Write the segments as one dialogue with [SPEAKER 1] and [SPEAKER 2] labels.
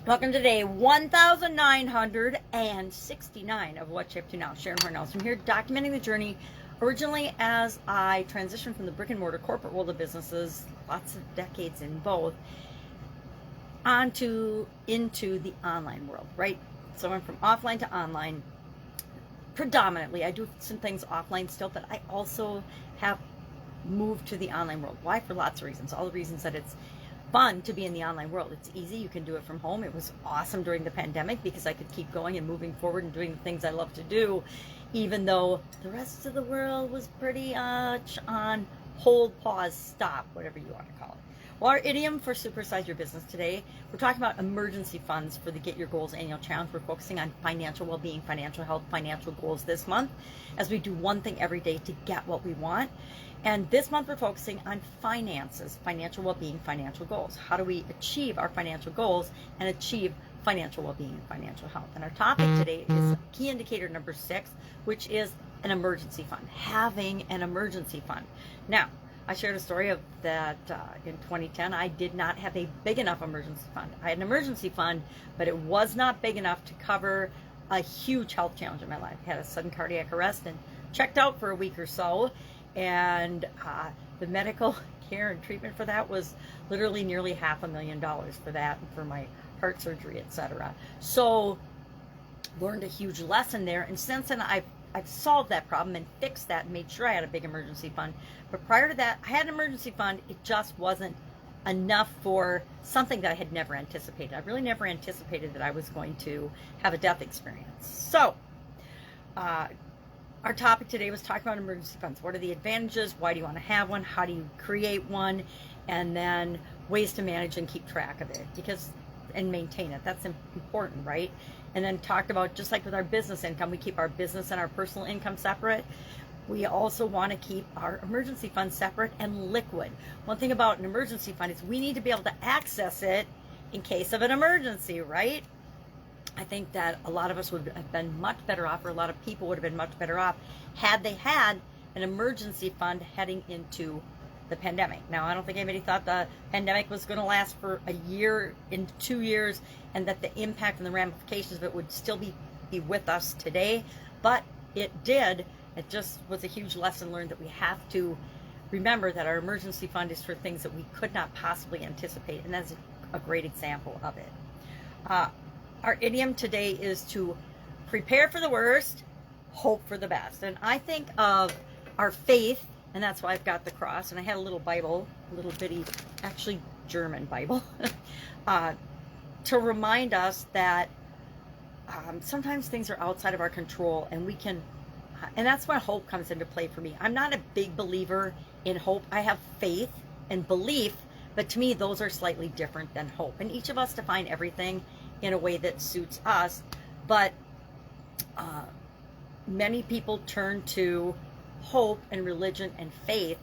[SPEAKER 1] Welcome to day 1969 of What's She Up To Now. Sharon Horne-Ellstrom here, documenting the journey originally as I transitioned from the brick and mortar corporate world of businesses, lots of decades in both, into the online world, right? So I went from offline to online predominantly. I do some things offline still, but I also have moved to the online world. Why? For lots of reasons. All the reasons that it's fun to be in the online world. It's easy. You can do it from home. It was awesome during the pandemic because I could keep going and moving forward and doing the things I love to do, even though the rest of the world was pretty much on hold, pause, stop, whatever you want to call it. Well, our idiom for Supersize Your Business today, we're talking about emergency funds for the Get Your Goals annual challenge. We're focusing on financial well-being, financial health, financial goals this month, as we do one thing every day to get what we want. And this month we're focusing on finances, financial well-being, financial goals. How do we achieve our financial goals and achieve financial well-being and financial health? And our topic today is key indicator number 6, which is an emergency fund, having an emergency fund. Now, I shared a story of that in 2010. I did not have a big enough emergency fund. I had an emergency fund, but it was not big enough to cover a huge health challenge in my life. I had a sudden cardiac arrest and checked out for a week or so. And the medical care and treatment for that was literally nearly $500,000 for that, and for my heart surgery, etc. So learned a huge lesson there. And since then, I've solved that problem and fixed that and made sure I had a big emergency fund. But prior to that, I had an emergency fund. It just wasn't enough for something that I had never anticipated. I really never anticipated that I was going to have a death experience. So our topic today was talking about emergency funds. What are the advantages? Why do you want to have one? How do you create one? And then ways to manage and keep track of it and maintain it. That's important, right? And then talked about, just like with our business income, we keep our business and our personal income separate. We also want to keep our emergency fund separate and liquid. One thing about an emergency fund is we need to be able to access it in case of an emergency, right? I think that a lot of us would have been much better off, or a lot of people would have been much better off, had they had an emergency fund heading into the pandemic. Now, I don't think anybody thought the pandemic was going to last for a year, in 2 years, and that the impact and the ramifications of it would still be with us today, but it did. It just was a huge lesson learned that we have to remember that our emergency fund is for things that we could not possibly anticipate, and that's a great example of it. Our idiom today is to prepare for the worst, hope for the best. And I think of our faith, and that's why I've got the cross. And I had a little Bible, a little bitty, actually German Bible, to remind us that sometimes things are outside of our control, and we can, and that's when hope comes into play for me. I'm not a big believer in hope. I have faith and belief, but to me, those are slightly different than hope. And each of us define everything in a way that suits us, but many people turn to hope and religion and faith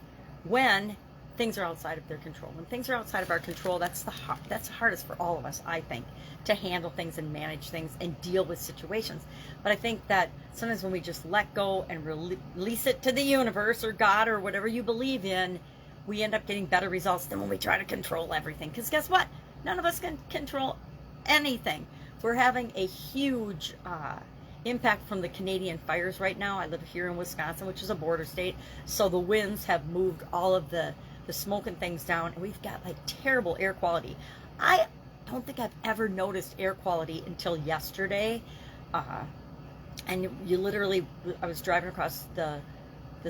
[SPEAKER 1] when things are outside of their control. When things are outside of our control, that's the hardest for all of us, I think, to handle things and manage things and deal with situations. But I think that sometimes when we just let go and release it to the universe or God or whatever you believe in, we end up getting better results than when we try to control everything. Because guess what? None of us can control anything. We're having a huge impact from the Canadian fires right now. I live here in Wisconsin, which is a border state, so the winds have moved all of the smoke and things down, and we've got like terrible air quality. I don't think I've ever noticed air quality until yesterday. And you literally, I was driving across the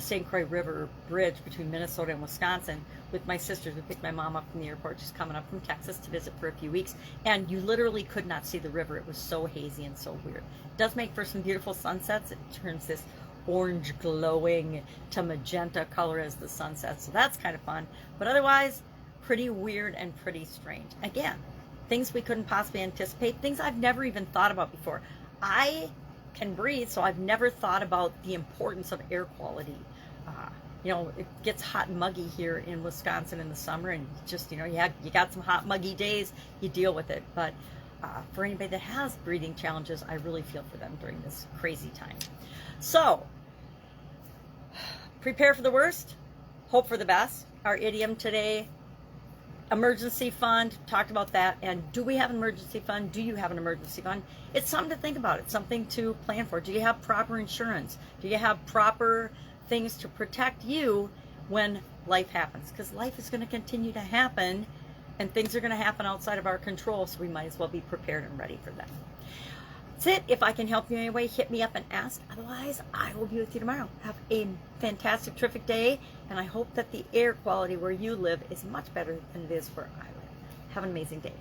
[SPEAKER 1] St. Croix River Bridge between Minnesota and Wisconsin with my sisters. We picked my mom up from the airport. She's coming up from Texas to visit for a few weeks. And you literally could not see the river. It was so hazy and so weird. It does make for some beautiful sunsets. It turns this orange glowing to magenta color as the sun sets. So that's kind of fun. But otherwise, pretty weird and pretty strange. Again, things we couldn't possibly anticipate. Things I've never even thought about before. I can breathe, so I've never thought about the importance of air quality. It gets hot and muggy here in Wisconsin in the summer, and just, you got some hot, muggy days, you deal with it. But for anybody that has breathing challenges, I really feel for them during this crazy time. So, prepare for the worst, hope for the best. Our idiom today, emergency fund, talked about that. And do we have an emergency fund? Do you have an emergency fund? It's something to think about. It's something to plan for. Do you have proper insurance? Do you have proper things to protect you when life happens? Because life is going to continue to happen, and things are going to happen outside of our control, so we might as well be prepared and ready for them. That's it. If I can help you in any way, hit me up and ask. Otherwise, I will be with you tomorrow. Have a fantastic, terrific day, and I hope that the air quality where you live is much better than it is where I live. Have an amazing day.